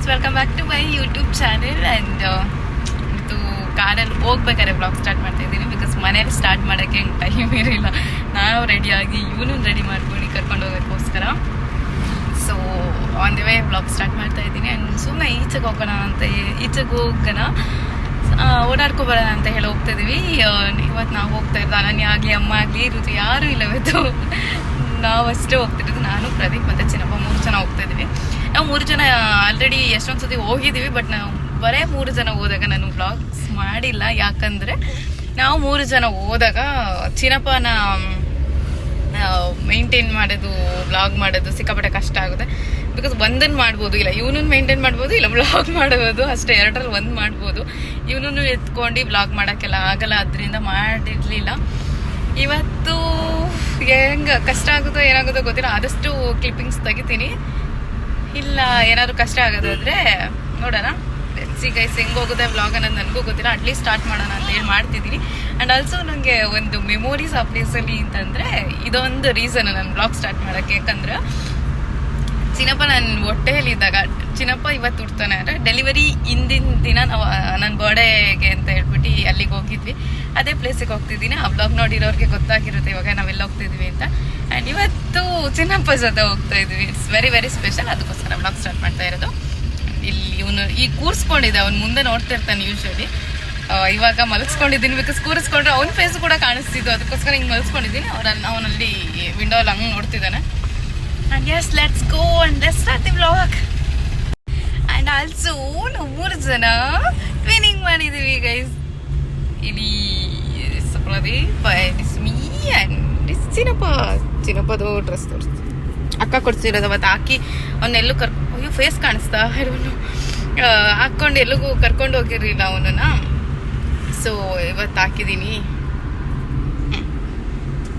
Welcome back to my YouTube channel. And ಇದು ಕಾರಲ್ಲಿ ಹೋಗ್ಬೇಕಾದ್ರೆ ಬ್ಲಾಗ್ ಸ್ಟಾರ್ಟ್ ಮಾಡ್ತಾ ಇದ್ದೀನಿ. ಬಿಕಾಸ್ ಮನೇಲಿ ಸ್ಟಾರ್ಟ್ ಮಾಡೋಕ್ಕೆ ಟೈಮ್ ಇರಲಿಲ್ಲ. ನಾವು ರೆಡಿಯಾಗಿ ಇವನು ರೆಡಿ ಮಾಡ್ಕೊಂಡು ಕರ್ಕೊಂಡು ಹೋಗೋಕ್ಕೋಸ್ಕರ so on the way blog start ಮಾಡ್ತಾ ಇದ್ದೀನಿ. ಆ್ಯಂಡ್ ಸುಮ್ಮನೆ ಈಚೆಗೆ ಹೋಗೋಣ ಅಂತ ಓಡಾಡ್ಕೊಬರೋಣ ಅಂತ ಹೇಳಿ ಹೋಗ್ತಾ ಇದೀವಿ. ಇವತ್ತು ನಾವು ಹೋಗ್ತಾ ಇರೋದು ಅನನ್ಯ ಆಗಲಿ ಅಮ್ಮ ಆಗಲಿ ಇರುತ್ತೆ ಯಾರೂ ಇಲ್ಲ. ಇವತ್ತು ನಾವಷ್ಟೇ ಹೋಗ್ತಿರೋದು. ನಾನು ಪ್ರದೀಪ್ ಮತ್ತು ಚಿನ್ನಪ್ಪ 3 ಜನ ಹೋಗ್ತಾ ಇದ್ದೀವಿ. ನಾವು 3 ಜನ ಆಲ್ರೆಡಿ ಎಷ್ಟೊಂದು ಸತಿ ಹೋಗಿದ್ದೀವಿ. ಬಟ್ ನಾವು ಬರೇ 3 ಜನ ಹೋದಾಗ ನಾನು ವ್ಲಾಗ್ಸ್ ಮಾಡಿಲ್ಲ. ಯಾಕಂದರೆ ನಾವು 3 ಜನ ಹೋದಾಗ ಚಿನ್ನಪ್ಪನ ಮೇಂಟೈನ್ ಮಾಡೋದು ವ್ಲಾಗ್ ಮಾಡೋದು ಸಿಕ್ಕಾಪಟ್ಟೆ ಕಷ್ಟ ಆಗುತ್ತೆ. ಬಿಕಾಸ್ ಒಂದನ್ನು ಮಾಡ್ಬೋದು, ಇಲ್ಲ ಇವನನ್ನು ಮೇಂಟೈನ್ ಮಾಡ್ಬೋದು, ಇಲ್ಲ ವ್ಲಾಗ್ ಮಾಡ್ಬೋದು, ಅಷ್ಟೇ ಎರಡರಲ್ಲಿ ಒಂದು ಮಾಡ್ಬೋದು. ಇವನನ್ನು ಎತ್ಕೊಂಡು ವ್ಲಾಗ್ ಮಾಡೋಕ್ಕೆಲ್ಲ ಆಗಲ್ಲ, ಅದರಿಂದ ಮಾಡಿರಲಿಲ್ಲ. ಇವತ್ತು ಹೆಂಗೆ ಕಷ್ಟ ಆಗುತ್ತೋ ಏನಾಗುತ್ತೋ ಗೊತ್ತಿಲ್ಲ. ಆದಷ್ಟು ಕ್ಲಿಪ್ಪಿಂಗ್ಸ್ ತೆಗಿತೀನಿ. ಇಲ್ಲ ಏನಾದರೂ ಕಷ್ಟ ಆಗೋದಾದರೆ ನೋಡೋಣ. ಗೈಸ್ ಹೆಂಗೆ ಹೋಗುತ್ತೆ ವ್ಲಾಗ್ ಅನ್ನೋದು ನನಗೂ ಗೊತ್ತಿಲ್ಲ. ಅಟ್ಲೀಸ್ಟ್ ಸ್ಟಾರ್ಟ್ ಮಾಡೋಣ ಅಂತ ಹೇಳಿ ಮಾಡ್ತಿದ್ದೀನಿ. ಆ್ಯಂಡ್ ಆಲ್ಸೋ ನನಗೆ ಒಂದು ಮೆಮೊರೀಸ್ ಆ ಪ್ಲೇಸಲ್ಲಿ ಅಂತಂದರೆ ಇದೊಂದು ರೀಸನ್ ನಾನು ವ್ಲಾಗ್ ಸ್ಟಾರ್ಟ್ ಮಾಡೋಕ್ಕೆ. ಯಾಕಂದ್ರೆ ಚಿನ್ನಪ್ಪ ನನ್ನ ಹೊಟ್ಟೆಯಲ್ಲಿದ್ದಾಗ, ಚಿನ್ನಪ್ಪ ಇವತ್ತು ಹುಡ್ತಾನೆ ಅಂದರೆ ಡೆಲಿವರಿ ಹಿಂದಿನ ದಿನ ನಾವು ನನ್ನ ಬರ್ಡೇಗೆ ಅಂತ ಹೇಳ್ಬಿಟ್ಟು ಅಲ್ಲಿಗೆ ಹೋಗಿದ್ವಿ. ಅದೇ ಪ್ಲೇಸಿಗೆ ಹೋಗ್ತಿದ್ದೀನಿ. ಆ ವ್ಲಾಗ್ ನೋಡಿರೋರಿಗೆ ಗೊತ್ತಾಗಿರುತ್ತೆ ಇವಾಗ ನಾವೆಲ್ಲ ಹೋಗ್ತಿದ್ವಿ ಅಂತ. ಆ್ಯಂಡ್ ಇವತ್ತು ಚಿನ್ನಪ್ಪ ಜೊತೆ ಹೋಗ್ತಾ ಇದ್ವಿ. It's very very special. ಅದಕ್ಕೋಸ್ಕರ ವ್ಲಾಗ್ ಸ್ಟಾರ್ಟ್ ಮಾಡ್ತಾ ಇರೋದು. ಇಲ್ಲಿ ಇವನು ಈಗ ಕೂರಿಸ್ಕೊಂಡಿದ್ದೆ, ಅವ್ನು ಮುಂದೆ ನೋಡ್ತಾ ಇರ್ತಾನೆ ಯೂಶ್ವಲಿ. ಇವಾಗ ಮಲಗಿಸ್ಕೊಂಡಿದ್ದೀನಿ. ಬಿಕಾಸ್ ಕೂರಿಸ್ಕೊಂಡ್ರೆ ಅವ್ನ ಫೇಸ್ ಕೂಡ ಕಾಣಿಸ್ತಿದ್ದು, ಅದಕ್ಕೋಸ್ಕರ ಹಿಂಗೆ ಮಲಗಿಸ್ಕೊಂಡಿದ್ದೀನಿ. ಅವನಲ್ಲಿ ವಿಂಡೋಲ್ಲಿ ಹಂಗೆ ನೋಡ್ತಿದ್ದಾನೆ. And yes, let's go and let's start the vlog. And also ನಾವು 3 ಜನ ಟ್ವಿನಿಂಗ್ ಮಾಡಿದ್ದೀವಿ ಗೈಸ್. ಇಲ್ಲಿ ಪ್ರದೀಪ್, ಮೀ ಆ್ಯಂಡ್ ಚಿನ್ನಪ್ಪದು ಡ್ರೆಸ್ ತೋರಿಸ್ತೀವಿ. ಅಕ್ಕ ಕೊಡ್ಸಿರೋದು ಅವತ್ತು ಹಾಕಿ ಅವನ್ನೆಲ್ಲೂ ಅಯ್ಯೋ ಫೇಸ್ ಕಾಣಿಸ್ತಾ ಇರೋನು ಹಾಕ್ಕೊಂಡು ಎಲ್ಲಿಗೂ ಕರ್ಕೊಂಡು ಹೋಗಿರಲಿಲ್ಲ ಅವನನ್ನ. ಸೊ ಇವತ್ತು ಹಾಕಿದ್ದೀನಿ.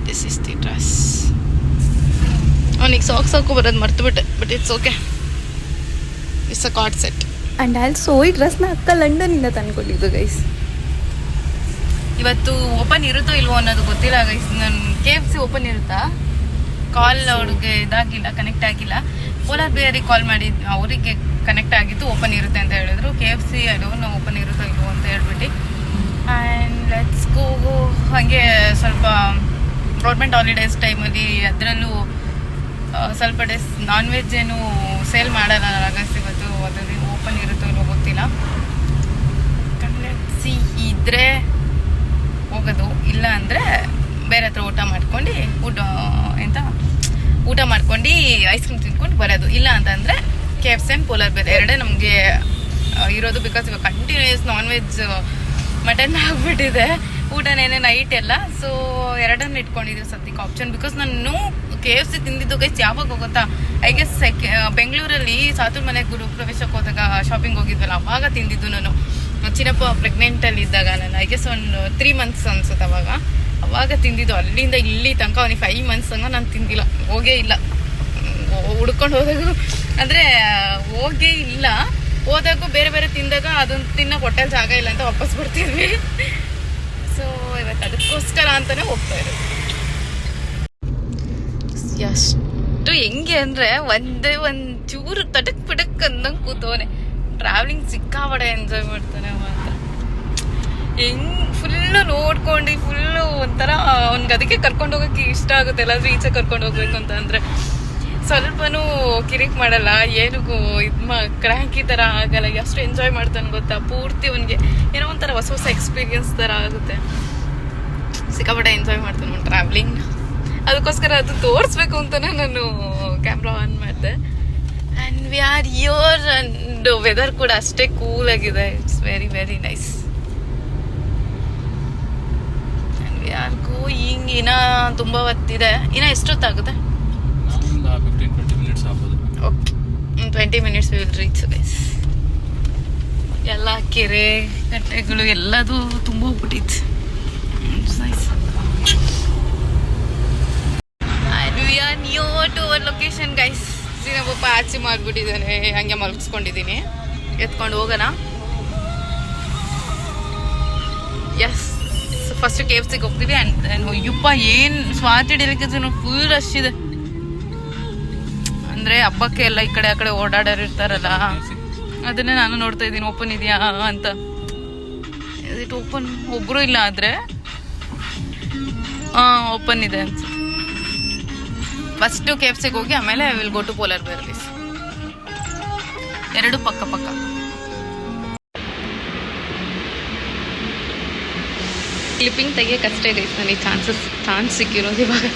This is the dress. ಅವನಿಗೆ ಸಾಕ್ಸ್ ಹಾಕೋ ಬರೋದು ಮರ್ತುಬಿಟ್ಟೆ, but it's okay. It's a cord set. And also ಈ ಡ್ರೆಸ್ನ ಅಕ್ಕ ಲಂಡನಿಂದ ತಂದ್ಕೊಂಡಿದ್ದು ಗೈಸ್. ಇವತ್ತು ಓಪನ್ ಇರುತ್ತೋ ಇಲ್ವೋ ಅನ್ನೋದು ಗೊತ್ತಿಲ್ಲ ಗೈಸ್. ನನ್ನ KFC ಓಪನ್ ಇರುತ್ತಾ? ಕಾಲ್ ಅವ್ರಿಗೆ ಇದಾಗಿಲ್ಲ, ಕನೆಕ್ಟ್ ಆಗಿಲ್ಲ. ಪೋಲಾರ್ ಬೇರಿಗೆ ಕಾಲ್ ಮಾಡಿದ್ದು, ಅವರಿಗೆ ಕನೆಕ್ಟ್ ಆಗಿದ್ದು ಓಪನ್ ಇರುತ್ತೆ ಅಂತ ಹೇಳಿದ್ರು. KFC ಅದನ್ನು ಓಪನ್ ಇರುತ್ತೋ ಇಲ್ವೋ ಅಂತ ಹೇಳ್ಬಿಟ್ಟು. And let's go. ಹಾಗೆ ಸ್ವಲ್ಪ ಗೌರ್ಮೆಂಟ್ ಹಾಲಿಡೇಸ್ ಟೈಮಲ್ಲಿ ಅದರಲ್ಲೂ ಸ್ವಲ್ಪ ಡೇಸ್ ನಾನ್ ವೆಜ್ ಏನು ಸೇಲ್ ಮಾಡಲ್ಲ ಆಗಸ್ಟ್. ಇವತ್ತು ಅದರಲ್ಲಿ ಓಪನ್ ಇರುತ್ತೋ ಇಲ್ವೋ ಗೊತ್ತಿಲ್ಲ. ಸಿ ಇದ್ದರೆ ಹೋಗೋದು, ಇಲ್ಲ ಅಂದರೆ ಬೇರೆ ಹತ್ರ ಊಟ ಮಾಡ್ಕೊಂಡು ಊಟ ಮಾಡ್ಕೊಂಡು ಐಸ್ ಕ್ರೀಮ್ ತಿನ್ಕೊಂಡು ಬರೋದು. ಇಲ್ಲ ಅಂತಂದರೆ KFC ಆ್ಯಂಡ್ ಪೋಲಾರ್ ಬೇರ್ ಎರಡೇ ನಮಗೆ ಇರೋದು. ಬಿಕಾಸ್ ಇವಾಗ ಕಂಟಿನ್ಯೂಸ್ ನಾನ್ ವೆಜ್ ಮಟನ್ ಆಗಿಬಿಟ್ಟಿದೆ ಊಟನೇನೆ ನೈಟ್ ಎಲ್ಲ. ಸೊ ಎರಡನ್ನು ಇಟ್ಕೊಂಡಿದ್ದೀವಿ ಸದ್ಯಕ್ಕೆ ಆಪ್ಷನ್. ಬಿಕಾಸ್ ನಾನು KFC ತಿಂದಿದ್ದು ಗೈಸ್ ಯಾವಾಗ ಹೋಗುತ್ತಾ, ಐ ಗೆಸ್ ಬೆಂಗಳೂರಲ್ಲಿ ಸಾತೂರ್ ಮನೆ ಗುರು ಪ್ರವೇಶಕ್ಕೆ ಹೋದಾಗ ಶಾಪಿಂಗ್ ಹೋಗಿದ್ವಲ್ಲ, ಅವಾಗ ತಿಂದಿದ್ದು ನಾನು. ಚಿನ್ನಪ್ಪ ಪ್ರೆಗ್ನೆಂಟಲ್ಲಿ ಇದ್ದಾಗ ನಾನು ಐ ಗೆಸ್ ಒಂದು 3 months ಅನ್ಸುತ್ತೆ ಅವಾಗ ತಿಂದಿದ್ದು. ಅಲ್ಲಿಂದ ಇಲ್ಲಿ ತನಕ ಅವನಿಗೆ 5 months ತನಕ ನಾನು ತಿಂದಿಲ್ಲ, ಹೋಗೇ ಇಲ್ಲ. ಹುಡ್ಕೊಂಡು ಹೋದಾಗ ಅಂದರೆ ಹೋಗೇ ಇಲ್ಲ. ಹೋದಾಗೂ ಬೇರೆ ಬೇರೆ ತಿಂದಾಗ ಅದನ್ನು ತಿನ್ನೋಕೆ ಹೊಟ್ಟೆಲಿ ಜಾಗ ಇಲ್ಲ ಅಂತ ವಾಪಸ್ ಬರ್ತಿದ್ವಿ. ಸೊ ಇವತ್ತು ಅದಕ್ಕೋಸ್ಕರ ಅಂತಲೇ ಹೋಗ್ತಾ ಇರೋದು. ಎಷ್ಟು ಹೆಂಗೆ ಅಂದರೆ ಒಂದೇ ಒಂದು ಚೂರು ತಟಕ್ ಪಟಕ್ ಅಂದಂಗೆ ಕೂತವನೆ. ಟ್ರಾವೆಲಿಂಗ್ ಸಿಕ್ಕಾಪಡೆ ಎಂಜಾಯ್ ಮಾಡ್ತಾನೆ ಮಾತ್ರ. ಹೆಂಗೆ ಫುಲ್ಲು ನೋಡ್ಕೊಂಡು ಫುಲ್ಲು ಒಂಥರ ಅವ್ನಿಗೆ ಅದಕ್ಕೆ ಕರ್ಕೊಂಡು ಹೋಗೋಕ್ಕೆ ಇಷ್ಟ ಆಗುತ್ತೆ. ಎಲ್ಲಾದರೂ ಈಚೆ ಕರ್ಕೊಂಡು ಹೋಗ್ಬೇಕು ಅಂತ ಅಂದರೆ ಸ್ವಲ್ಪನೂ ಕಿರಿಕ್ ಮಾಡಲ್ಲ, ಏನಿಗೂ ಕ್ರ್ಯಾಂಕಿ ಥರ ಆಗಲ್ಲ. ಎಷ್ಟು ಎಂಜಾಯ್ ಮಾಡ್ತಾನೆ ಗೊತ್ತಾ. ಪೂರ್ತಿ ಅವನಿಗೆ ಏನೋ ಒಂಥರ ಹೊಸ ಹೊಸ ಎಕ್ಸ್ಪೀರಿಯನ್ಸ್ ಥರ ಆಗುತ್ತೆ. ಸಿಕ್ಕಾಪಟ್ಟೆ ಎಂಜಾಯ್ ಮಾಡ್ತಾನೆ ಅವ್ನು ಟ್ರಾವೆಲಿಂಗ್. ಅದಕ್ಕೋಸ್ಕರ ಅದು ತೋರಿಸ್ಬೇಕು ಅಂತಲೇ ನಾನು ಕ್ಯಾಮ್ರಾ ಆನ್ ಮಾಡಿದೆ. And we are here. And weather ಕೂಡ ಅಷ್ಟೇ ಕೂಲ್ ಆಗಿದೆ. It's very very nice. And we are going. ಇನ್ನೂ ತುಂಬ ಹೊತ್ತಿದೆ. ಇನ್ನೂ ಎಷ್ಟೊತ್ತಾಗುತ್ತೆ? Okay, 20 minutes we will reach guys. ಎಲ್ಲ ಕೆರೆ ಕಟ್ಟೆಗಳು ಎಲ್ಲದೂ ತುಂಬ ಹೋಗ್ಬಿಟ್ಟಿತ್ತು. Nice. And we are near to our location guys. Chinnappa ಆಚೆ ಮಾಡಿಬಿಟ್ಟಿದ್ದಾನೆ, ಹಂಗೆ ಮಲಗಿಸ್ಕೊಂಡಿದ್ದೀನಿ. ಎತ್ಕೊಂಡು ಹೋಗೋಣ. ಎಸ್, ಫಸ್ಟ್ KFCಗೆ ಹೋಗ್ತೀವಿ. ಆ್ಯಂಡ್ ಅಯ್ಯಪ್ಪ ಏನು ಸ್ವಾತಿ ಡೆಲಿಕೇಶನ್ ಫುಲ್ ರಶ್ ಇದೆ. ಅಂದರೆ ಹಬ್ಬಕ್ಕೆ ಎಲ್ಲ ಈ ಕಡೆ ಆ ಕಡೆ ಓಡಾಡೋರು ಇರ್ತಾರಲ್ಲ, ಅದನ್ನೇ ನಾನು ನೋಡ್ತಾ ಇದ್ದೀನಿ ಓಪನ್ ಇದೆಯಾ ಅಂತ. ಇಟ್ ಓಪನ್ ಒಬ್ಬರು ಇಲ್ಲ ಆದರೆ ಓಪನ್ ಇದೆ ಅಂತ. ಫಸ್ಟು KFCಗೆ ಹೋಗಿ ಆಮೇಲೆ ವಿಲ್ ಗೋ ಟು ಪೋಲಾರ್ ಬೇರ್ ಪ್ಲೇಸ್. ಎರಡು ಪಕ್ಕ ಪಕ್ಕ. ಕ್ಲಿಪ್ಪಿಂಗ್ ತೆಗಿಯೋಕ್ಕಷ್ಟೇ ಗೈಸ್ ನನಗೆ ಚಾನ್ಸ್ ಸಿಕ್ಕಿರೋದು ಇವಾಗ.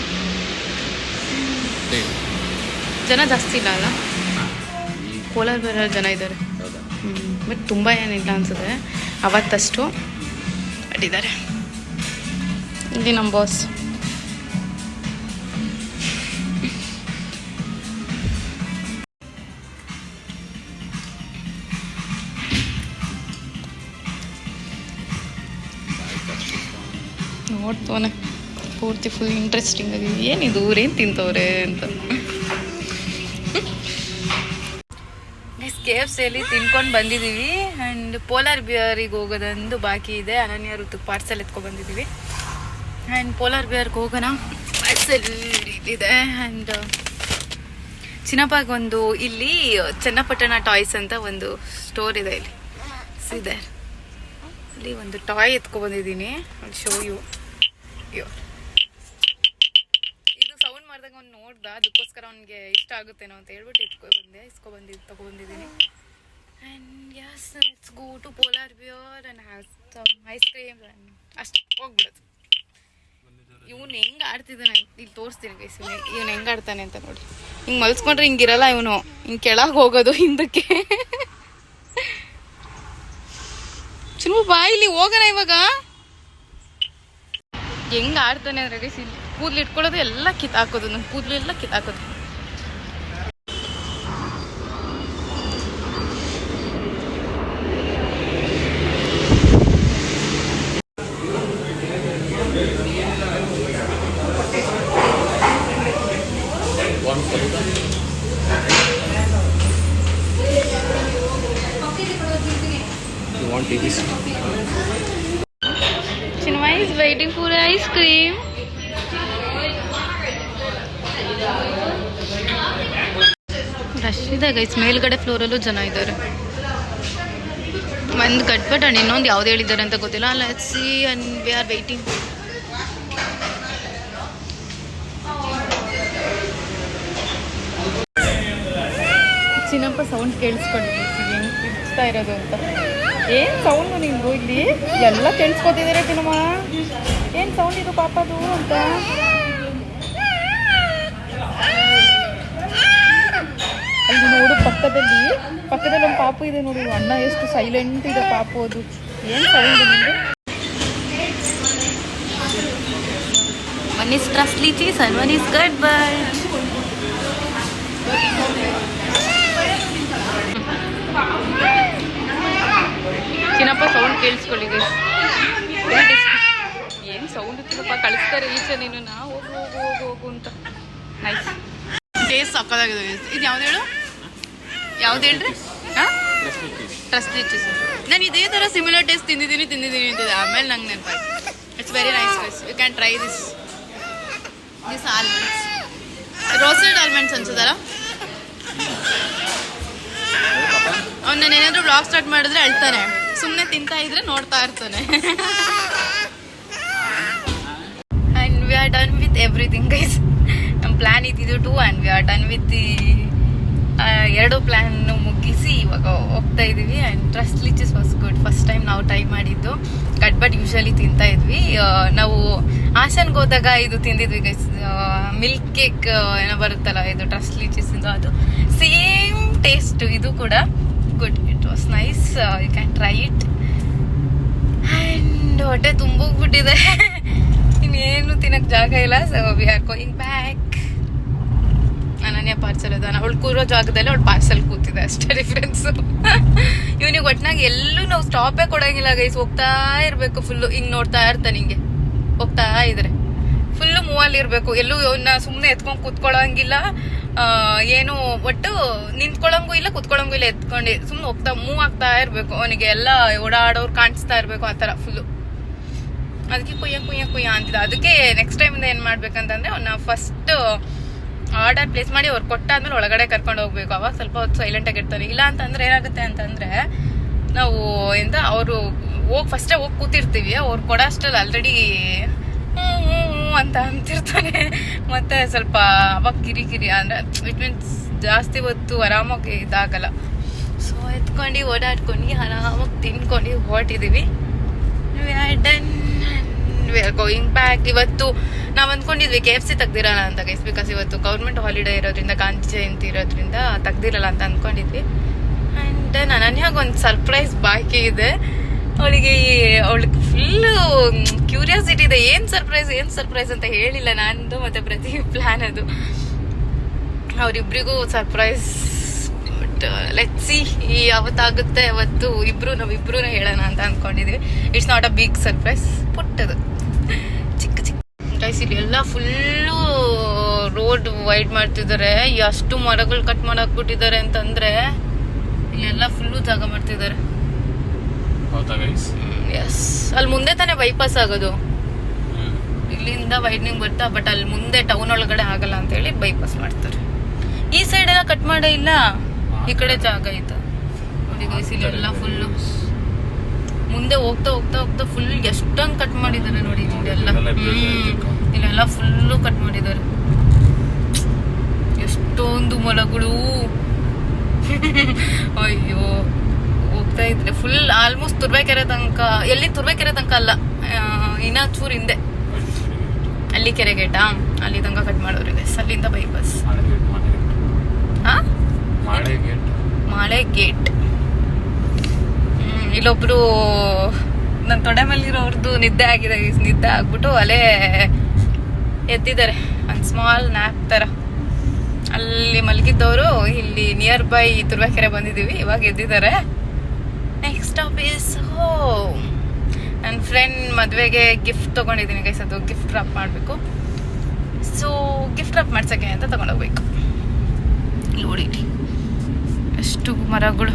ಜನ ಜಾಸ್ತಿ ಇಲ್ಲ ಅಲ್ಲ, ಪೋಲಾರ್ ಬೇರಲ್ಲಿ ಜನ ಇದ್ದಾರೆ. ಬಟ್ ತುಂಬ ಏನಿಲ್ಲ ಅನ್ಸುತ್ತೆ ಅವತ್ತಷ್ಟು ಅಡ್ಡಿದ್ದಾರೆ. ಇಲ್ಲಿ ನಮ್ಮ ಬಾಸ್. ನೋಡ್ತವನೆ ಪೂರ್ತಿ ಫುಲ್ ಇಂಟ್ರೆಸ್ಟಿಂಗ್ ಆಗಿದೆ. ಏನಿದು ಏನು ತಿಂತವ್ರೆ ಅಂತ. KFCಯಲ್ಲಿ ತಿನ್ಕೊಂಡು ಬಂದಿದ್ದೀವಿ. ಆ್ಯಂಡ್ ಪೋಲಾರ್ ಬಿಯರಿಗೆ ಹೋಗೋದೊಂದು ಬಾಕಿ ಇದೆ. ಅನನ್ಯ ಋತುಗೆ ಪಾರ್ಸೆಲ್ ಎತ್ಕೊಂಡು ಬಂದಿದ್ದೀವಿ. ಆ್ಯಂಡ್ ಪೋಲಾರ್ ಬಿಯರ್ಗೆ ಹೋಗೋಣ, ಪಾರ್ಸೆಲ್ ಇದೆ. ಆ್ಯಂಡ್ ಚಿನ್ನಪ್ಪಗೊಂದು ಇಲ್ಲಿ ಚನ್ನಪಟ್ಟಣ ಟಾಯ್ಸ್ ಅಂತ ಒಂದು ಸ್ಟೋರ್ ಇದೆ. ಇಲ್ಲಿ ಇದೆ, ಅಲ್ಲಿ ಒಂದು ಟಾಯ್ ಎತ್ಕೊಬಂದಿದ್ದೀನಿ. Show you. ಇದು ಸೌಂಡ್ ಮಾಡಿದಾಗ ಅವ್ನು ನೋಡ್ದ, ಅದಕ್ಕೋಸ್ಕರ ಅವ್ನಿಗೆ ಇಷ್ಟ ಆಗುತ್ತೇನೋ ಅಂತ ಹೇಳ್ಬಿಟ್ಟು ತಗೊಬಂದಿದ್ದೀನಿ. And yes, let's go to Polar Bear and have some ice cream. ಅಷ್ಟು ಹೋಗ್ಬಿಡೋದು. ಇವನು ಹೆಂಗೆ ಆಡ್ತಿದ್ದಾನೆ ಇಲ್ಲಿ ತೋರಿಸ್ತೀನಿ ಗೈಸ್. ಇವನು ಹೆಂಗೆ ಆಡ್ತಾನೆ ಅಂತ ನೋಡಿ. ಹಿಂಗೆ ಮಲ್ಸ್ಕೊಂಡ್ರೆ ಹಿಂಗಿರಲ್ಲ ಇವನು, ಹಿಂಗೆ ಕೆಳಗೆ ಹೋಗೋದು ಹಿಂದಕ್ಕೆ. ಚಿನ್ನು ಬಾ ಇಲ್ಲಿ ಹೋಗೋಣ ಇವಾಗ. ಹೆಂಗೆ ಆಡ್ತಾನೆ ಅಂದರೆ ಗೈಸ್, ಇಲ್ಲಿ ಕೂದಲು ಇಟ್ಕೊಳ್ಳೋದು ಎಲ್ಲ ಕಿತ್ತಾಕೋದು, ನನ್ನ ಕೂದಲು ಎಲ್ಲ ಕಿತ್ತಾಕೋದು. Chinmay is waiting for ice cream. Rush ಇದೆ ಗೈಸ್. ಮೇಲ್ಗಡೆ ಫ್ಲೋರಲ್ಲೂ ಜನ ಇದ್ದಾರೆ. ಒಂದು ಕಟ್ಬಿಟ್ಟು ಅಂಡ್ ಇನ್ನೊಂದು ಯಾವ್ದು ಹೇಳಿದ್ದಾರೆ ಅಂತ ಗೊತ್ತಿಲ್ಲ. Let's see and we are waiting. Chinnappa sound ಕೇಳಿಸ್ಕೊಂಡಿದ್ದೀವಿ ಹೆಂಗೆ ಕಿಚ್ತಾ ಇರೋದು ಅಂತ. ಏನು ಸೌಂಡು ನಿಮ್ದು ಇಲ್ಲಿ ಎಲ್ಲ ಕೇಳಿಸ್ಕೊತಿದ್ದೀರ ಚಿನ್ನಮ್ಮ? ಏನು ಸೌಂಡ್ ಇದು ಪಾಪದು ಅಂತ. ಅಲ್ಲಿ ನೋಡು ಪಕ್ಕದಲ್ಲಿ ಒಂದು ಪಾಪು ಇದೆ ನೋಡಿ. ಅಣ್ಣ ಎಷ್ಟು ಸೈಲೆಂಟ್ ಇದೆ ಪಾಪು. ಅದು ಏನು ಸೌಂಡ್ ನಿಮಗೆ? One is tres leches and one is gadbad. Chinnappa sound ಕೇಳಿಸ್ಕೊಳ್ಳಿ. ಏನು ಸೌಂಡ್ ಇತ್ತಪ್ಪ, ಕಳಿಸ್ತಾರೆ ಈಚೆ ನೀನು. ನಾ ಹೋಗು ಅಂತ. ನೈಸ್ ಟೇಸ್ಟ್ ಸಕ್ಕದಾಗಿದೆ. ಇದು ಯಾವ್ದು ಹೇಳು? ಯಾವ್ದು ಹೇಳ್ರಿ? ಹಾಂ, ಟ್ರಸ್ಲಿ ಚೀಸ್. ನಾನು ಇದೇ ಥರ ಸಿಮಿಲರ್ ಟೇಸ್ಟ್ ತಿಂದಿದ್ದೀನಿ ಅಂತಿದೆ. ಆಮೇಲೆ ನಂಗೆ ನೆನಪಾಯ್ತು. It's very nice guys. You can try this almonds. Roasted almonds ಅನ್ಸೋದಲ್ಲ. ಅವ್ನು ನಾನು ಏನಾದರೂ ಬ್ಲಾಗ್ ಸ್ಟಾರ್ಟ್ ಮಾಡಿದ್ರೆ ಅಳ್ತಾನೆ. ಸುಮ್ಮನೆ ತಿಂತಾ ಇದ್ರೆ ನೋಡ್ತಾ ಇರ್ತಾನೆ. And we are done with everything guys. ನಮ್ಮ ಪ್ಲ್ಯಾನ್ ಇದ್ದಿದ್ದು 2 and we are done with the 2 plan ಮುಗಿಸಿ ಇವಾಗ ಹೋಗ್ತಾ ಇದ್ದೀವಿ. And tres leches was good. First time ನಾವು ಟ್ರೈ ಮಾಡಿದ್ದು. ಕಟ್ಬಟ್ ಯೂಶಲಿ ತಿಂತಾ ಇದ್ವಿ. ನಾವು ಹಾಸನ್ಗೆ ಹೋದಾಗ ಇದು ತಿಂದಿದ್ವಿ ಗೈಸ್, ಮಿಲ್ಕ್ ಕೇಕ್ ಏನೋ ಬರುತ್ತಲ್ಲ, ಇದು ಟ್ರಸ್ಲಿ ಚೀಸಿಂದು. ಅದು ಸೇಮ್ ಟೇಸ್ಟ್ ಇದು ಕೂಡ. Good, it was nice. You can try it. And ಹೊಟ್ಟೆ ತುಂಬೋಗ್ಬಿಟ್ಟಿದೆ. ಇನ್ನೇನು ತಿನ್ನಕ್ಕೆ ಜಾಗ ಇಲ್ಲ. So we are going back. Ananya parcel ಅದ, ಅವಳು ಕೂರೋ ಜಾಗದಲ್ಲಿ ಅವಳು ಪಾರ್ಸಲ್ ಕೂತಿದೆ, ಅಷ್ಟೇ ಡಿಫ್ರೆನ್ಸು. ಇವನಿಗೆ ಒಟ್ಟಿನಾಗ ಎಲ್ಲೂ ನಾವು ಸ್ಟಾಪೇ ಕೊಡೋಂಗಿಲ್ಲ ಗೈಸ್. ಹೋಗ್ತಾ ಇರಬೇಕು ಫುಲ್ಲು. ಹಿಂಗೆ ನೋಡ್ತಾ ಇರ್ತಾನೆ, ಹಿಂಗೆ ಹೋಗ್ತಾ ಇದ್ರೆ ಫುಲ್ಲು ಮೂವಲ್ಲಿ ಇರಬೇಕು. ಎಲ್ಲೂ ಇವನ್ನ ಸುಮ್ಮನೆ ಎತ್ಕೊಂಡು ಕೂತ್ಕೊಳ್ಳೋಂಗಿಲ್ಲ, ಏನು ಒಟ್ಟು ನಿಂತ್ಕೊಳ್ಳೋಂಗೂ ಇಲ್ಲ ಕೂತ್ಕೊಳ್ಳೋಂಗೂ ಇಲ್ಲ. ಎತ್ಕೊಂಡು ಸುಮ್ಮನೆ ಹೋಗ್ತಾ ಮೂವ್ ಆಗ್ತಾ ಇರಬೇಕು. ಅವನಿಗೆ ಎಲ್ಲ ಓಡಾಡೋರು ಕಾಣಿಸ್ತಾ ಇರಬೇಕು, ಆ ಥರ ಫುಲ್ಲು. ಅದಕ್ಕೆ ಕುಯ್ಯ ಅಂತಿದ್ದ. ಅದಕ್ಕೆ ನೆಕ್ಸ್ಟ್ ಟೈಮಿಂದ ಏನು ಮಾಡ್ಬೇಕಂತಂದರೆ ಅವನ್ನ ಫಸ್ಟ್ ಆರ್ಡರ್ ಪ್ಲೇಸ್ ಮಾಡಿ ಅವ್ರು ಕೊಟ್ಟಾದ್ಮೇಲೆ ಒಳಗಡೆ ಕರ್ಕೊಂಡು ಹೋಗ್ಬೇಕು. ಅವಾಗ ಸ್ವಲ್ಪ ಹೊತ್ತು ಸೈಲೆಂಟಾಗಿ ಇರ್ತಾರೆ. ಇಲ್ಲ ಅಂತಂದ್ರೆ ಏನಾಗುತ್ತೆ ಅಂತಂದ್ರೆ ನಾವು ಎಂತ ಅವರು ಫಸ್ಟೇ ಹೋಗಿ ಕೂತಿರ್ತೀವಿ, ಅವ್ರು ಕೊಡೋ ಅಷ್ಟರಲ್ಲಿ ಆಲ್ರೆಡಿ ಅಂತ ಅಂತಿರ್ತಾನೆ. ಮತ್ತೆ ಸ್ವಲ್ಪ ಅವಾಗ ಕಿರಿಕಿರಿ ಅಂದ್ರೆ ಇಟ್ ಮೀನ್ಸ್ ಜಾಸ್ತಿ ಹೊತ್ತು ಆರಾಮಾಗಿ ಇದಾಗಲ್ಲ. ಸೊ ಎತ್ಕೊಂಡು ಓಡಾಡ್ಕೊಂಡು ಆರಾಮಾಗಿ ತಿನ್ಕೊಂಡು ಹೊರಟಿದ್ದೀವಿ. Going back. ಇವತ್ತು ನಾವು ಅಂದ್ಕೊಂಡಿದ್ವಿ KFC ತೆಗ್ದಿರಲ್ಲ ಅಂತ ಗೈಸ್, ಬಿಕಾಸ್ ಇವತ್ತು ಗೌರ್ಮೆಂಟ್ ಹಾಲಿಡೇ ಇರೋದ್ರಿಂದ, ಗಾಂಧಿ ಜಯಂತಿ ಇರೋದ್ರಿಂದ ತೆಗ್ದಿರಲ್ಲ ಅಂತ ಅಂದ್ಕೊಂಡಿದ್ವಿ. ಆ್ಯಂಡ್ ಅನನ್ಯಾಗ ಒಂದು ಸರ್ಪ್ರೈಸ್ ಬಾಕಿ ಇದೆ. ಅವಳಿಗೆ ಫುಲ್ಲು ಕ್ಯೂರಿಯಾಸಿಟಿ ಇದೆ, ಏನು ಸರ್ಪ್ರೈಸ್ ಅಂತ ಹೇಳಿಲ್ಲ ನಂದು ಮತ್ತೆ ಪ್ರತಿ ಪ್ಲಾನ್ ಅದು. ಅವರಿಬ್ರಿಗೂ ಸರ್ಪ್ರೈಸ್. ಬಟ್ ಲೆಟ್ಸ್ ಸಿ ಯಾವತ್ತಾಗುತ್ತೆ ಅವತ್ತು ನಾವಿಬ್ರು ಹೇಳೋಣ ಅಂತ ಅಂದ್ಕೊಂಡಿದ್ವಿ. It's not a big surprise, ಪುಟ್ಟದು ಚಿಕ್ಕ ಗೈಸ್. ಇಲ್ಲಿ ಎಲ್ಲ ಫುಲ್ಲು ರೋಡ್ ವೈಡ್ ಮಾಡ್ತಿದ್ದಾರೆ. ಎಷ್ಟು ಮರಗಳು ಕಟ್ ಮಾಡಾಕ್ಬಿಟ್ಟಿದ್ದಾರೆ ಅಂತಂದ್ರೆ ಇಲ್ಲೆಲ್ಲ ಫುಲ್ಲು ಜಾಗ ಮಾಡ್ತಿದ್ದಾರೆ. ಎಸ್, ಅಲ್ಲಿ ಮುಂದೆ ತಾನೇ ಬೈಪಾಸ್ ಆಗೋದು, ಇಲ್ಲಿಂದ ವೈಡ್ನಿಂಗ್ ಬರ್ತಾ. ಬಟ್ ಅಲ್ಲಿ ಮುಂದೆ ಟೌನ್ ಒಳಗಡೆ ಆಗಲ್ಲ ಅಂತ ಹೇಳಿ ಬೈಪಾಸ್ ಮಾಡ್ತಾರೆ. ಈ ಸೈಡ್ ಎಲ್ಲ ಕಟ್ ಮಾಡೇ ಇಲ್ಲ, ಈ ಕಡೆ ಜಾಗ ಐತೆ ನೋಡಿ ಗೈಸ್. ಇಲ್ಲೆಲ್ಲ ಫುಲ್ಲು ಮುಂದೆ ಹೋಗ್ತಾ ಫುಲ್ ಎಷ್ಟೊಂದು ಕಟ್ ಮಾಡಿದ್ದಾರೆ ನೋಡಿ. ಇಲ್ಲೆಲ್ಲ ಫುಲ್ಲು ಕಟ್ ಮಾಡಿದ್ದಾರೆ. ಎಷ್ಟೊಂದು ಮರಗಳು. ಅಯ್ಯೋ, ಹೋಗ್ತಾ ಇದ್ರೆ ಫುಲ್ ಆಲ್ಮೋಸ್ಟ್ ತುರ್ಬೇಕೆರೆ ತನಕ. ತುರ್ಬೇಕೆರೆ ತನಕ ಅಲ್ಲ, ಇನ್ನ ಚೂರ್ ಹಿಂದೆ ಅಲ್ಲಿ ಕೆರೆ ಗೇಟಾ, ಅಲ್ಲಿ ತನಕ ಕಟ್ ಮಾಡೋರು ಗೈಸ್. ಅಲ್ಲಿಂದ ಬೈಪಾಸ್. ಮಾಳೆ ಗೇಟ್. ಇಲ್ಲೊಬ್ರು ನನ್ನ ತೊಡೆ ಮೇಲಿರೋರ್ದು ನಿದ್ದೆ ಆಗಿದೆ. ನಿದ್ದೆ ಆಗ್ಬಿಟ್ಟು ಅಲ್ಲೇ ಎದ್ದಿದ್ದಾರೆ, ಒಂದು ಸ್ಮಾಲ್ ನ್ಯಾಪ್ ತರ. ಅಲ್ಲಿ ಮಲಗಿದ್ದವರು ಇಲ್ಲಿ ನಿಯರ್ ಬೈ ತುರ್ಬೇಕೆರೆ ಬಂದಿದ್ದೀವಿ, ಇವಾಗ ಎದ್ದಿದ್ದಾರೆ. Next stop is home. ನನ್ನ ಫ್ರೆಂಡ್ ಮದುವೆಗೆ ಗಿಫ್ಟ್ ತೊಗೊಂಡಿದ್ದೀನಿ ಗೈಸ್, ಅದು ಗಿಫ್ಟ್ ರ್ಯಾಪ್ ಮಾಡಬೇಕು. ಸೊ ಗಿಫ್ಟ್ ರ್ಯಾಪ್ ಮಾಡ್ಸೋಕ್ಕೆ ಅಂತ ತೊಗೊಂಡೋಗ್ಬೇಕು. ನೋಡಿ ಎಷ್ಟು ಮರಗಳು.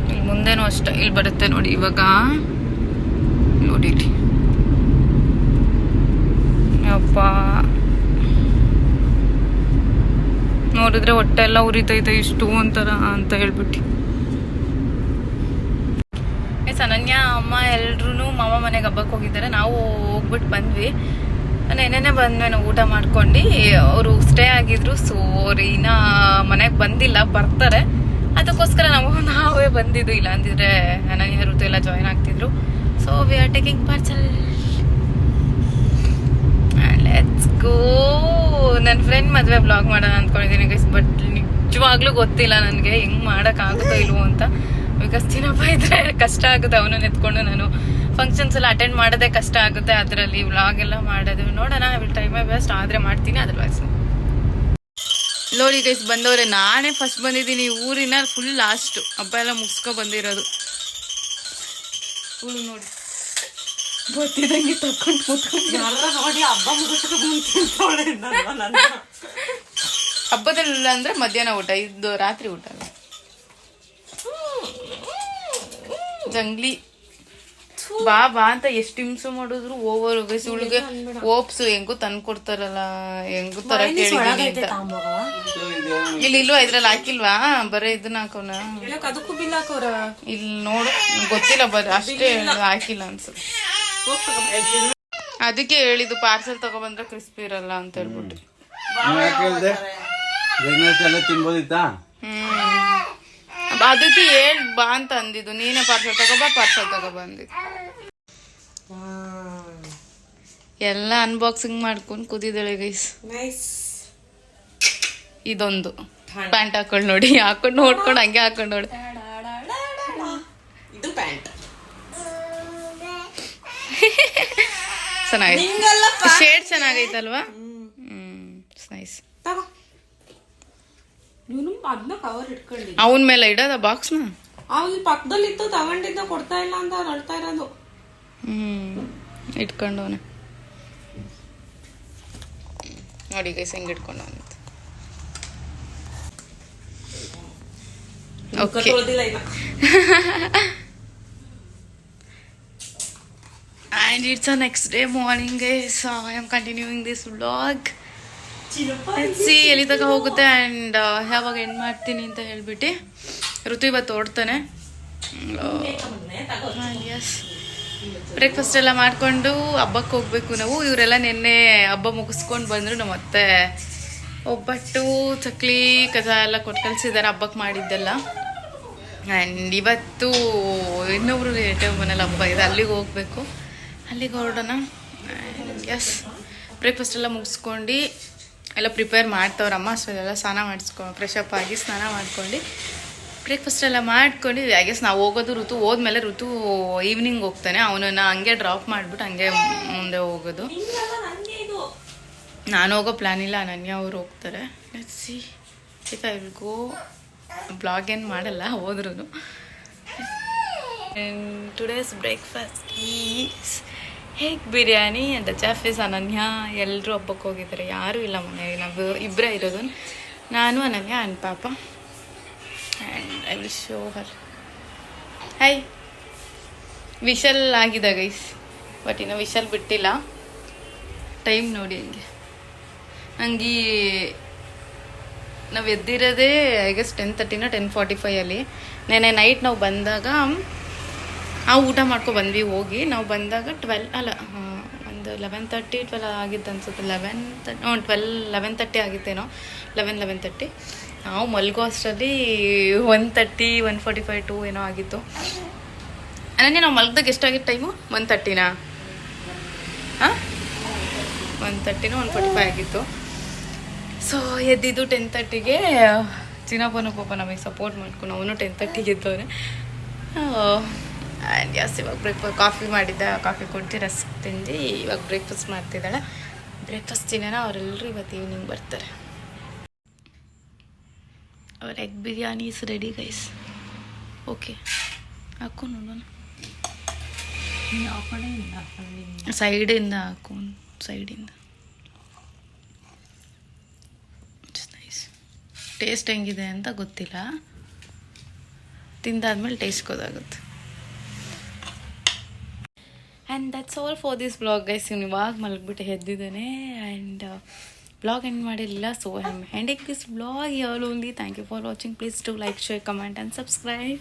ಇಲ್ಲಿ ಮುಂದೆನೂ ಅಷ್ಟೇ, ಇಲ್ಲಿ ಬರುತ್ತೆ ನೋಡಿ. ಇವಾಗ ನೋಡಿ ಅಪ್ಪ, ನೋಡಿದ್ರೆ ಹೊಟ್ಟೆ ಎಲ್ಲ ಉರಿತೈತೆ ಇಷ್ಟು ಒಂಥರ ಅಂತ ಹೇಳ್ಬಿಟ್ಟು. ಅನನ್ಯ ಅಮ್ಮ ಎಲ್ರೂ ಮಾಮ ಮನೆಗೆ ಹಬ್ಬಕ್ಕೆ ಹೋಗಿದ್ದಾರೆ. ನಾವು ಹೋಗ್ಬಿಟ್ಟು ಬಂದ್ವಿ. ನೆನ್ನೆನೆ ಬಂದ್ವಿ ನಾವು ಊಟ ಮಾಡ್ಕೊಂಡು. ಅವರು ಸ್ಟೇ ಆಗಿದ್ರು. ಸೊ ಅವ್ರು ಇನ್ನ ಮನೆಗೆ ಬಂದಿಲ್ಲ, ಬರ್ತಾರೆ. ಅದಕ್ಕೋಸ್ಕರ ನಾವೇ ಬಂದಿದ್ದು. ಇಲ್ಲ ಅಂದಿದ್ರೆ ಅನನ್ಯ ಋತು ಎಲ್ಲ ಜಾಯಿನ್ ಆಗ್ತಿದ್ರು. So we are taking parcel. Let's go. ನನ್ನ ಫ್ರೆಂಡ್ ಮದುವೆ ಬ್ಲಾಗ್ ಮಾಡೋಣ ಅಂದ್ಕೊಂಡಿದ್ದೀನಿ ಗೈಸ್. ಬಟ್ ನಿಜವಾಗ್ಲೂ ಗೊತ್ತಿಲ್ಲ ನನಗೆ ಹೆಂಗ್ ಮಾಡೋಕ್ಕಾಗುತ್ತೋ ಇಲ್ವೋ ಅಂತ. ಬಿಕಾಸ್ ಚಿನ್ನಪ್ಪ ಇದ್ರೆ ಕಷ್ಟ ಆಗುತ್ತೆ, ಅವನನ್ನ ಎತ್ಕೊಂಡು ನಾನು ಫಂಕ್ಷನ್ಸ್ ಎಲ್ಲ ಅಟೆಂಡ್ ಮಾಡೋದೇ ಕಷ್ಟ ಆಗುತ್ತೆ. ಅದರಲ್ಲಿ ವ್ಲಾಗ್ ಎಲ್ಲ ಮಾಡೋದು ನೋಡೋಣ. ಟೈಮ್ ವೇಸ್ಟ್ ಆದರೆ ಮಾಡ್ತೀನಿ, ಅದರ್ವೈಸ್ ನೋಡಿ ಗೈಸ್ ಬಂದವ್ರೆ. ನಾನೇ ಫಸ್ಟ್ ಬಂದಿದ್ದೀನಿ ಊರಿನ, ಫುಲ್ ಲಾಸ್ಟು. ಹಬ್ಬ ಎಲ್ಲ ಮುಗಿಸ್ಕೊ ಬಂದಿರೋದು. ಫುಲ್ ನೋಡಿ ಗೊತ್ತಿದ್ದಂಗೆ ತಕೊಂಡು ನೋಡಿ. ಹಬ್ಬ ಹಬ್ಬದಲ್ಲ ಅಂದ್ರೆ ಮಧ್ಯಾಹ್ನ ಊಟ, ಇದು ರಾತ್ರಿ ಊಟ. ಜಂಗ್ಲಿ ಬಾ ಅಂತ ಎಷ್ಟು ಹಿಂಸೆ ಮಾಡಿದ್ರು ಓವರ್ ಸುಳ್ಗೆ ಓಪ್ಸು ಹೆಂಗು ತಂದು ಕೊಡ್ತಾರಲ್ಲ, ಹೆಂಗು ತರ ಕೇಳಿದೀನಿ ಅಂತ. ಇಲ್ವಾ ಇದ್ರಲ್ಲಿ ಹಾಕಿಲ್ವಾ? ಬರೀ ಇದನ್ನ ಹಾಕೋಣ. ಇಲ್ಲಿ ನೋಡು, ಗೊತ್ತಿಲ್ಲ, ಬರೀ ಅಷ್ಟೇ ಹಾಕಿಲ್ಲ ಅನ್ಸುತ್ತೆ. ಅದಕ್ಕೆ ಹೇಳಿದ್ದು ಪಾರ್ಸೆಲ್ ತಗೊಬಂದ್ರೆ ಕ್ರಿಸ್ಪಿ ಇರಲ್ಲ ಅಂತ ಹೇಳ್ಬಿಟ್ಟು. ಅದಕ್ಕೆ ಹೇಳ್ ಬಾ ಅಂತ ಅಂದಿದ್ದು. ನೀನೇ ಪಾರ್ಸೆಲ್ ತಗೊಬಂದಿದ್ದು. ಎಲ್ಲ ಅನ್ಬಾಕ್ಸಿಂಗ್ ಮಾಡ್ಕೊಂಡು ಕೂತಿದ್ದಾಳೆ ಗೈಸ್. ಇದೊಂದು ಪ್ಯಾಂಟ್ ಹಾಕೊಂಡು ನೋಡಿ, ಹಾಕೊಂಡು ನೋಡ್ಕೊಂಡು ಹಂಗೆ ಹಾಕೊಂಡು ನೋಡಿ. ಇದು ಪ್ಯಾಂಟ್ ಚೆನ್ನಾಗಿದೆ, ಶೇಡ್ ಚೆನ್ನಾಗೈತಲ್ವಾ? ನೈಸ್. ಅವನ ಮೇಲೆ ಇಡೋದ ಬಾಕ್ಸ್ನ? ಅವನ್ ಪಕ್ಕದಲ್ಲಿ ಇತ್ತು, ತಗೊಂಡಿದ್ದ ಕೊಡ್ತಾ ಇಲ್ಲ ಅಂತ ಅಳ್ತಾ ಇರೋದು. ಇಟ್ಕೊಂಡವನೆ ನೋಡಿ ಗೈಸ್, ಹೆಂಗ್ ಇಟ್ಕೊಂಡವನ. Okay, and it's a next day morning guys. I am continuing this vlog. C ಎಲ್ಲಿ ತಗ ಹೋಗುತ್ತೆ ಆ್ಯಂಡ್ ಯಾವಾಗ ಎಂಡ್ ಮಾಡ್ತೀನಿ ಅಂತ ಹೇಳ್ಬಿಟ್ಟು ಋತು ಇವತ್ತು ಓಡ್ತಾನೆ. ಎಸ್, ಬ್ರೇಕ್ಫಾಸ್ಟ್ ಎಲ್ಲ ಮಾಡಿಕೊಂಡು ಹಬ್ಬಕ್ಕೆ ಹೋಗ್ಬೇಕು ನಾವು. ಇವರೆಲ್ಲ ನಿನ್ನೆ ಹಬ್ಬ ಮುಗಿಸ್ಕೊಂಡು ಬಂದರು. ನಾವು ಮತ್ತೆ ಒಬ್ಬಟ್ಟು ಚಕ್ಲಿ ಕಸ ಎಲ್ಲ ಕೊಟ್ಟು ಕಳಿಸಿದ್ದಾರೆ ಹಬ್ಬಕ್ಕೆ ಮಾಡಿದ್ದೆಲ್ಲ. ಆ್ಯಂಡ್ ಇವತ್ತು ಇನ್ನೊಬ್ರು ರಿಲೇಟಿವ್ ಮನೇಲಿ ಹಬ್ಬ ಇದೆ, ಅಲ್ಲಿಗೆ ಹೋಗ್ಬೇಕು. ಅಲ್ಲಿಗೆ ಹೊರಡೋಣ. ಎಸ್, ಬ್ರೇಕ್ಫಾಸ್ಟ್ ಎಲ್ಲ ಮುಗಿಸ್ಕೊಂಡು ಎಲ್ಲ ಪ್ರಿಪೇರ್ ಮಾಡ್ತವ್ರಮ್ಮ. ಅಷ್ಟೆಲ್ಲ ಸ್ನಾನ ಫ್ರೆಶ್ ಅಪ್ ಆಗಿ ಸ್ನಾನ ಮಾಡ್ಕೊಂಡು ಬ್ರೇಕ್ಫಾಸ್ಟ್ ಎಲ್ಲ ಮಾಡ್ಕೊಂಡು ಐ ಗೆಸ್ ನಾವು ಹೋಗೋದು. ಋತು ಹೋದ್ಮೇಲೆ ಋತು ಈವ್ನಿಂಗ್ ಹೋಗ್ತಾನೆ. ಅವನನ್ನು ಹಂಗೆ ಡ್ರಾಪ್ ಮಾಡಿಬಿಟ್ಟು ಹಂಗೆ ಮುಂದೆ ಹೋಗೋದು. ನಾನು ಹೋಗೋ ಪ್ಲ್ಯಾನ್ ಇಲ್ಲ, ಅನನ್ಯ ಅವರು ಹೋಗ್ತಾರೆ. Let's see if I will go. Blog ಏನು ಮಾಡಲ್ಲ ಹೋದ್ರೂ. ಟುಡೇಸ್ ಬ್ರೇಕ್ಫಾಸ್ಟ್ ಈಸ್ ಹೇಗ್ ಬಿರಿಯಾನಿ ಅಂತ ಚೆಫ್ ಇಸ್ ಅನನ್ಯ. ಎಲ್ಲರೂ ಹಬ್ಬಕ್ಕೆ ಹೋಗಿದ್ದಾರೆ, ಯಾರೂ ಇಲ್ಲ ಮನೆಗೆ. ನಾವು ಇಬ್ಬರೇ ಇರೋದು, ನಾನು ಅನನ್ಯ ಆ್ಯಂಡ್ ಪಾಪ. And I will show Har. Hi, whistle ಆಗಿದೆ ಗೈಸ್, ಬಟ್ ಇನ್ನು ವಿಶಲ್ ಬಿಟ್ಟಿಲ್ಲ. ಟೈಮ್ ನೋಡಿ ಹಂಗೆ ಹಂಗೆ ನಾವು ಎದ್ದಿರೋದೇ ಐ ಗೆಸ್ 10:30 10:45 ನೆನೆ ನೈಟ್ ನಾವು ಬಂದಾಗ ನಾವು ಊಟ ಮಾಡ್ಕೊ ಬಂದ್ವಿ. ಹೋಗಿ ನಾವು ಬಂದಾಗ 12 ಅಲ್ಲ ಒಂದು 11:30 12 ಆಗಿತ್ತು ಅನ್ಸುತ್ತೆ. 11:30 ಆಗಿತ್ತೇನೋ, 11:30. ನಾವು ಮಲ್ಗೋ ಅಷ್ಟರಲ್ಲಿ 1:30 1:45 2 ಏನೋ ಆಗಿತ್ತು. ಅನನ್ಯ ನಾವು ಮಲ್ಗದಾಗ ಎಷ್ಟಾಗಿತ್ತು ಟೈಮು? 1:30ನಾ? ಹಾಂ, 1:30 1:45 ಆಗಿತ್ತು. ಸೊ ಎದ್ದಿದ್ದು 10:30ಗೆ. ಚಿನ್ನಪ್ಪನೂ ಪಾಪ ನಮಗೆ ಸಪೋರ್ಟ್ ಮಾಡ್ಕೊಂಡು ಅವನು 10:30ಗೆ ಎದ್ದವನೆ. ಆ್ಯಂಡ್ ಎಸ್, ಇವಾಗ ಕಾಫಿ ಮಾಡಿದ್ದೆ, ಕಾಫಿ ಕುಡ್ದು ರಸ್ಕ್ ತಿಂದು ಇವಾಗ ಬ್ರೇಕ್ಫಾಸ್ಟ್ ಮಾಡ್ತಿದ್ದಾಳೆ. ಬ್ರೇಕ್ಫಾಸ್ಟ್ ತಿನ್ನೋಣ. ಅವರೆಲ್ಲರೂ ಇವತ್ತು ಈವ್ನಿಂಗ್ ಬರ್ತಾರೆ. ಅವ್ರ egg biryani is ready guys. Okay, ಹಾಕು ನೋಡೋಣ. ಸೈಡಿಂದ ಹಾಕು, ಸೈಡಿಂದ. ನೈಸ್. ಟೇಸ್ಟ್ ಹೆಂಗಿದೆ ಅಂತ ಗೊತ್ತಿಲ್ಲ, ತಿಂದಾದ್ಮೇಲೆ ಟೇಸ್ಟ್ ಗೊತ್ತಾಗುತ್ತೆ. And that's all for this vlog guys. ಇವ್ನು ಇವಾಗ ಮಲಗಿಬಿಟ್ಟು ಎದ್ದಿದ್ದಾನೆ ಆ್ಯಂಡ್ ಬ್ಲಾಗ್ ಎಂಡ್ ಮಾಡಿರಲಿಲ್ಲ. So I am ending this vlog here only. Thank you for watching. Please to like, share, comment and subscribe.